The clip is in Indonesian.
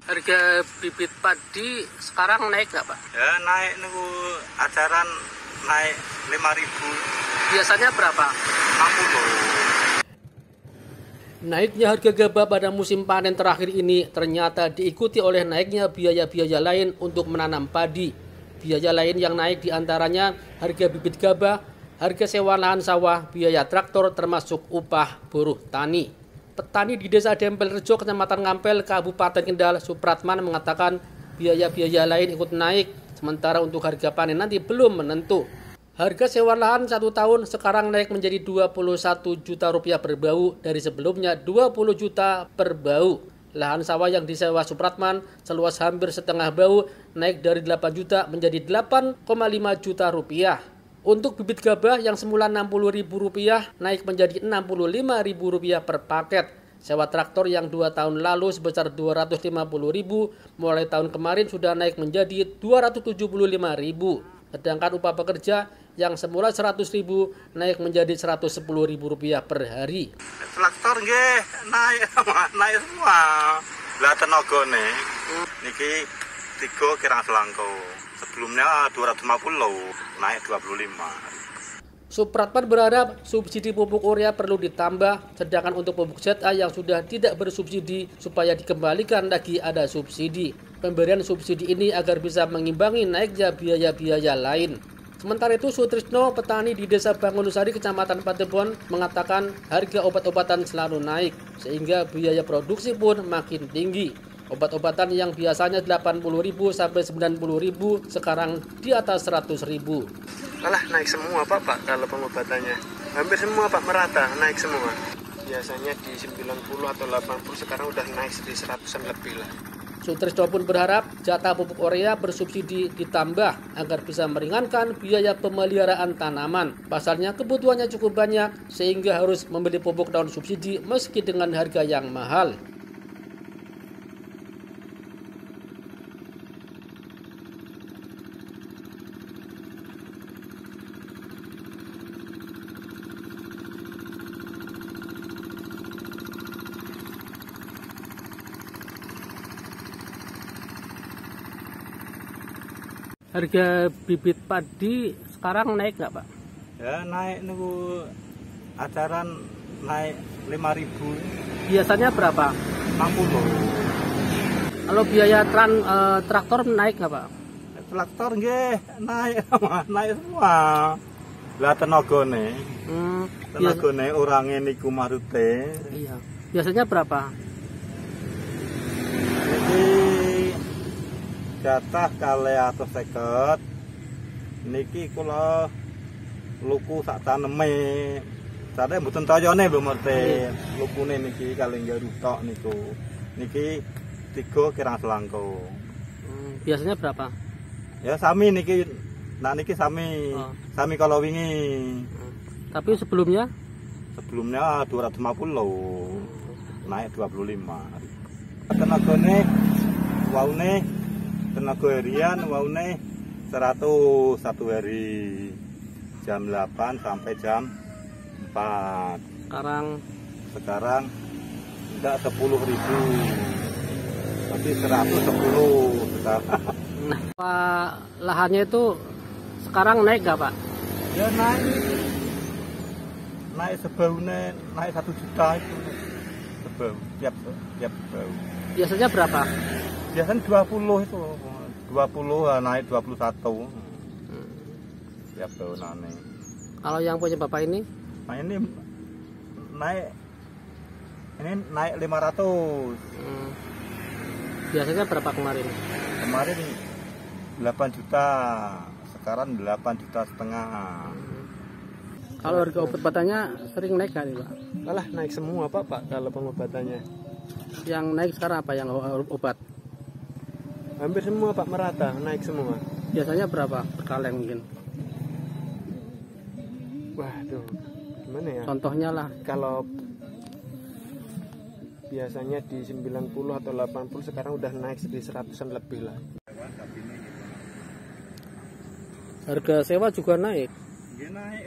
Harga bibit padi sekarang naik nggak Pak? Ya naik niku ajaran naik 5.000. Biasanya berapa? 60. Naiknya harga gabah pada musim panen terakhir ini ternyata diikuti oleh naiknya biaya-biaya lain untuk menanam padi. Biaya lain yang naik diantaranya harga bibit gabah, harga sewa lahan sawah, biaya traktor termasuk upah buruh tani. Petani di Desa Dempel Rejo, Kecamatan Ngampel, Kabupaten Kendal, Supratman mengatakan biaya-biaya lain ikut naik, sementara untuk harga panen nanti belum menentu. Harga sewa lahan 1 tahun sekarang naik menjadi 21 juta rupiah per bau dari sebelumnya 20 juta per bau. Lahan sawah yang disewa Supratman seluas hampir setengah bau naik dari 8 juta menjadi 8,5 juta rupiah. Untuk bibit gabah yang semula Rp60.000 naik menjadi Rp65.000 per paket. Sewa traktor yang 2 tahun lalu sebesar Rp250.000 mulai tahun kemarin sudah naik menjadi Rp275.000. Sedangkan upah pekerja yang semula Rp100.000 naik menjadi Rp110.000 per hari. Traktor nggih naik semua. Lah tenagane niki 3 kirang selangkau. Sebelumnya 250, naik 25. Supratman berharap subsidi pupuk urea perlu ditambah, sedangkan untuk pupuk ZA yang sudah tidak bersubsidi supaya dikembalikan lagi ada subsidi. Pemberian subsidi ini agar bisa mengimbangi naiknya biaya-biaya lain. Sementara itu, Sutrisno, petani di Desa Bangunusari, Kecamatan Patebon, mengatakan harga obat-obatan selalu naik, sehingga biaya produksi pun makin tinggi. Obat-obatan yang biasanya Rp80.000 sampai Rp90.000 sekarang di atas Rp100.000. Alah, naik semua Pak kalau pengobatannya. Hampir semua Pak merata, naik semua. Biasanya di 90 atau 80, sekarang udah naik di 100-an lebih lah. Sutrisno pun berharap jatah pupuk urea bersubsidi ditambah agar bisa meringankan biaya pemeliharaan tanaman. Pasalnya kebutuhannya cukup banyak sehingga harus membeli pupuk non subsidi meski dengan harga yang mahal. Harga bibit padi sekarang naik nggak Pak? Ya naik niku ajaran naik 5.000. Biasanya berapa? 60. Kalau biaya traktor naik nggak Pak? Traktor nggih naik semua. Lah tenagane orangnya niku marute. Iya. Biasanya berapa? Jatah kali 150 niki kula luku sak taneme. Sare mboten toyone lho merte. Lukune niki kali nggaru tok niku. Niki 3 kirang selangkau. Biasanya berapa? Ya sami niki. Nah niki sami. Oh. Sami kalau wingi. Tapi sebelumnya 250. Naik 25. Tenagane waune tenaga harian waune 100 satu hari jam 8 sampai jam 4. Sekarang enggak 10.000 tapi 110 sekarang. Nah, lahannya itu sekarang naik nggak Pak? Ya naik sebaune naik 1 juta itu sebau tiap sebau. Biasanya berapa? Biasanya 20 itu. 20 naik 21. Tiap tahunane. Kalau yang punya Bapak ini? Nah ini naik 500. Biasanya berapa kemarin? Kemarin 8 juta. Sekarang 8,5 juta. Kalau harga obat-obatannya sering naik kali Pak? Alah, naik semua Pak kalau pengobatannya. Yang naik sekarang apa yang obat? Hampir semua Pak merata, naik semua. Biasanya berapa per kaleng mungkin? Waduh, gimana ya? Contohnya lah. Kalau biasanya di 90 atau 80, sekarang udah naik di 100-an lebih lah. Harga sewa juga naik? Naik